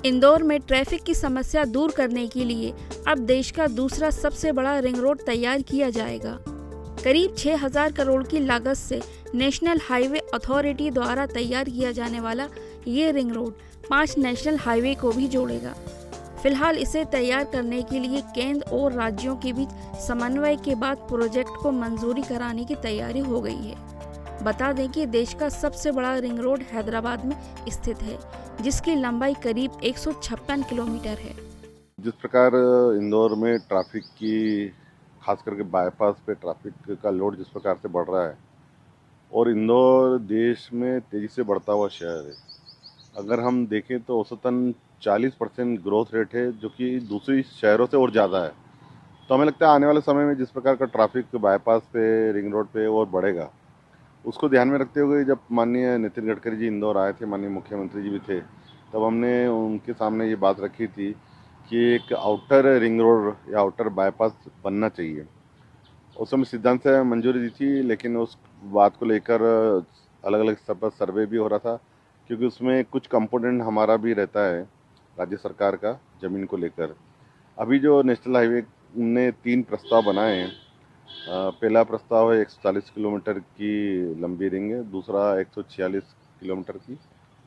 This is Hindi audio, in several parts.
इंदौर में ट्रैफिक की समस्या दूर करने के लिए अब देश का दूसरा सबसे बड़ा रिंग रोड तैयार किया जाएगा। करीब 6,000 करोड़ की लागत से नेशनल हाईवे अथॉरिटी द्वारा तैयार किया जाने वाला ये रिंग रोड 5 नेशनल हाईवे को भी जोड़ेगा। फिलहाल इसे तैयार करने के लिए केंद्र और राज्यों के बीच समन्वय के बाद प्रोजेक्ट को मंजूरी कराने की तैयारी हो गई है। बता दें कि देश का सबसे बड़ा रिंग रोड हैदराबाद में स्थित है, जिसकी लंबाई करीब 156 किलोमीटर है। जिस प्रकार इंदौर में ट्रैफिक की, खास करके बाईपास पे ट्रैफिक का लोड जिस प्रकार से बढ़ रहा है और इंदौर देश में तेजी से बढ़ता हुआ शहर है। अगर हम देखें तो औसतन 40% ग्रोथ रेट है, जो कि दूसरी शहरों से और ज़्यादा है। तो हमें लगता है आने वाले समय में जिस प्रकार का ट्रैफिक बाईपास पे, रिंग रोड पे और बढ़ेगा, उसको ध्यान में रखते हुए जब माननीय नितिन गडकरी जी इंदौर आए थे, माननीय मुख्यमंत्री जी भी थे, तब हमने उनके सामने ये बात रखी थी कि एक आउटर रिंग रोड या आउटर बाईपास बनना चाहिए। उस समय सिद्धांत से मंजूरी दी थी, लेकिन उस बात को लेकर अलग अलग स्तर पर सर्वे भी हो रहा था, क्योंकि उसमें कुछ कंपोनेंट हमारा भी रहता है राज्य सरकार का ज़मीन को लेकर। अभी जो नेशनल हाईवे ने 3 प्रस्ताव बनाए हैं। पहला प्रस्ताव है 140 किलोमीटर की लंबी रिंग है, दूसरा 146 किलोमीटर की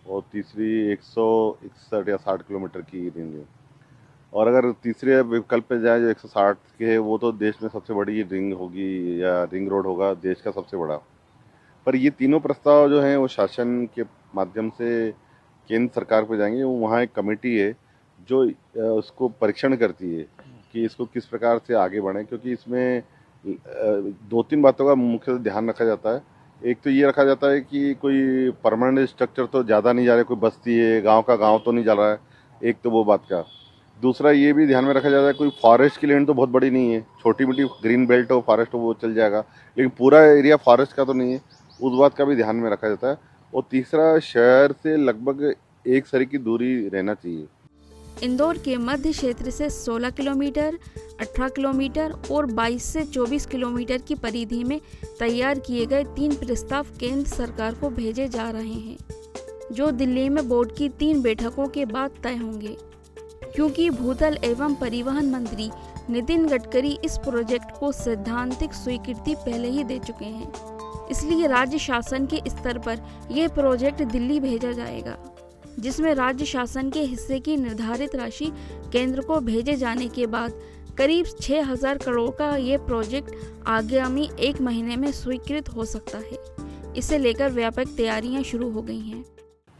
और तीसरी 161 या 60 किलोमीटर की रिंग है। और अगर तीसरे विकल्प पे जाए जो 160 के है, वो तो देश में सबसे बड़ी रिंग होगी या रिंग रोड होगा, देश का सबसे बड़ा। पर ये तीनों प्रस्ताव जो हैं वो शासन के माध्यम से केंद्र सरकार पे जाएंगे। वहाँ एक कमेटी है जो उसको परीक्षण करती है कि इसको किस प्रकार से आगे बढ़ें, क्योंकि इसमें 2-3 बातों का मुख्य ध्यान रखा जाता है। एक तो ये रखा जाता है कि कोई परमानेंट स्ट्रक्चर तो ज़्यादा नहीं जा रहा है, कोई बस्ती है, गांव का गांव तो नहीं जा रहा है, एक तो वो बात का। दूसरा ये भी ध्यान में रखा जाता है कोई फॉरेस्ट की लैंड तो बहुत बड़ी नहीं है, छोटी मोटी ग्रीन बेल्ट हो, फॉरेस्ट हो, वो चल जाएगा, लेकिन पूरा एरिया फॉरेस्ट का तो नहीं है, उस बात का भी ध्यान में रखा जाता है। और तीसरा, शहर से लगभग 1 सरी की दूरी रहना चाहिए। इंदौर के मध्य क्षेत्र से 16 किलोमीटर, 18 किलोमीटर और 22 से 24 किलोमीटर की परिधि में तैयार किए गए 3 प्रस्ताव केंद्र सरकार को भेजे जा रहे हैं, जो दिल्ली में बोर्ड की 3 बैठकों के बाद तय होंगे। क्योंकि भूतल एवं परिवहन मंत्री नितिन गडकरी इस प्रोजेक्ट को सैद्धांतिक स्वीकृति पहले ही दे चुके हैं, इसलिए राज्य शासन के स्तर पर यह प्रोजेक्ट दिल्ली भेजा जाएगा, जिसमें राज्य शासन के हिस्से की निर्धारित राशि केंद्र को भेजे जाने के बाद करीब 6,000 करोड़ का ये प्रोजेक्ट आगामी 1 महीने में स्वीकृत हो सकता है। इसे लेकर व्यापक तैयारियां शुरू हो गई हैं।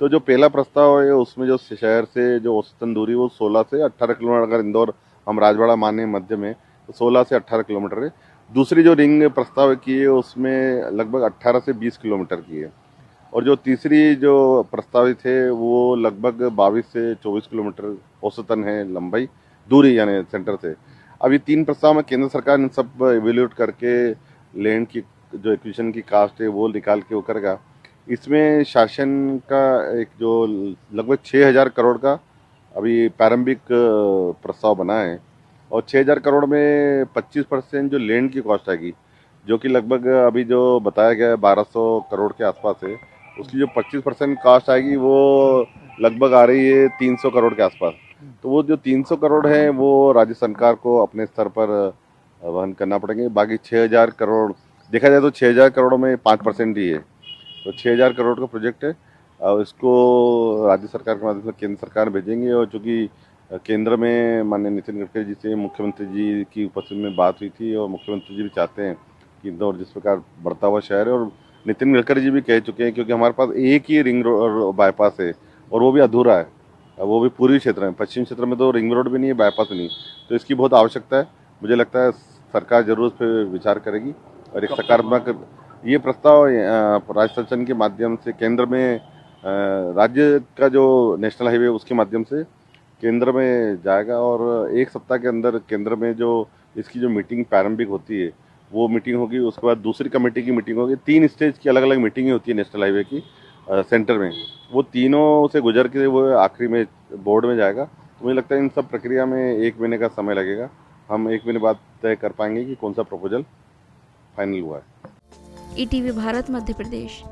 तो जो पहला प्रस्ताव है उसमें जो शहर से जो औसतन दूरी वो 16 से 18 किलोमीटर, अगर इंदौर हम राजवाड़ा माने मध्य में, तो 16 से 18 किलोमीटर है। दूसरी जो रिंग प्रस्ताव की है उसमें लगभग 18 से 20 किलोमीटर की है। और जो तीसरी जो प्रस्तावित है वो लगभग 22 से 24 किलोमीटर औसतन है लंबाई, दूरी यानी सेंटर से। अब ये 3 प्रस्ताव में केंद्र सरकार ने सब इवेल्यूएट करके लैंड की जो एक्विजिशन की कास्ट है वो निकाल के वो करेगा। इसमें शासन का एक जो लगभग 6,000 करोड़ का अभी प्रारंभिक प्रस्ताव बना है, और 6,000 करोड़ में 25% जो लैंड की कॉस्ट आएगी, जो कि लगभग अभी जो बताया गया है 1,200 करोड़ के आसपास है, उसकी जो 25% कॉस्ट आएगी वो लगभग आ रही है 300 करोड़ के आसपास। तो वो जो 300 करोड़ है वो राज्य सरकार को अपने स्तर पर वहन करना पड़ेंगे। बाकी 6,000 करोड़ देखा जाए तो 6,000 करोड़ में 5% ही है, तो 6,000 करोड़ का प्रोजेक्ट है। इसको राज्य सरकार के माध्यम से केंद्र सरकार भेजेंगे। और चूँकि केंद्र में माननीय नितिन गडकरी जी से मुख्यमंत्री जी की उपस्थिति में बात हुई थी, और मुख्यमंत्री जी भी चाहते हैं कि इंदौर जिस प्रकार बढ़ता हुआ शहर है, और नितिन गडकरी जी भी कह चुके हैं, क्योंकि हमारे पास एक ही रिंग रोड बाईपास है और वो भी अधूरा है, वो भी पूर्वी क्षेत्र में, पश्चिम क्षेत्र में तो रिंग रोड भी नहीं है, बाईपास नहीं, तो इसकी बहुत आवश्यकता है। मुझे लगता है सरकार जरूर इस पर विचार करेगी और एक सकारात्मक ये प्रस्ताव राज्य शासन के माध्यम से केंद्र में, राज्य का जो नेशनल हाईवे उसके माध्यम से केंद्र में जाएगा। और 1 सप्ताह के अंदर केंद्र में जो इसकी जो मीटिंग प्रारंभिक होती है वो मीटिंग होगी, उसके बाद दूसरी कमेटी की मीटिंग होगी। 3 स्टेज की अलग अलग मीटिंगें होती है नेशनल हाईवे की सेंटर में, वो तीनों से गुजर के वो आखिरी में बोर्ड में जाएगा। तो मुझे लगता है इन सब प्रक्रिया में 1 महीने का समय लगेगा। हम 1 महीने बाद तय कर पाएंगे कि कौन सा प्रपोजल फाइनल हुआ है। ईटीवी भारत, मध्य प्रदेश।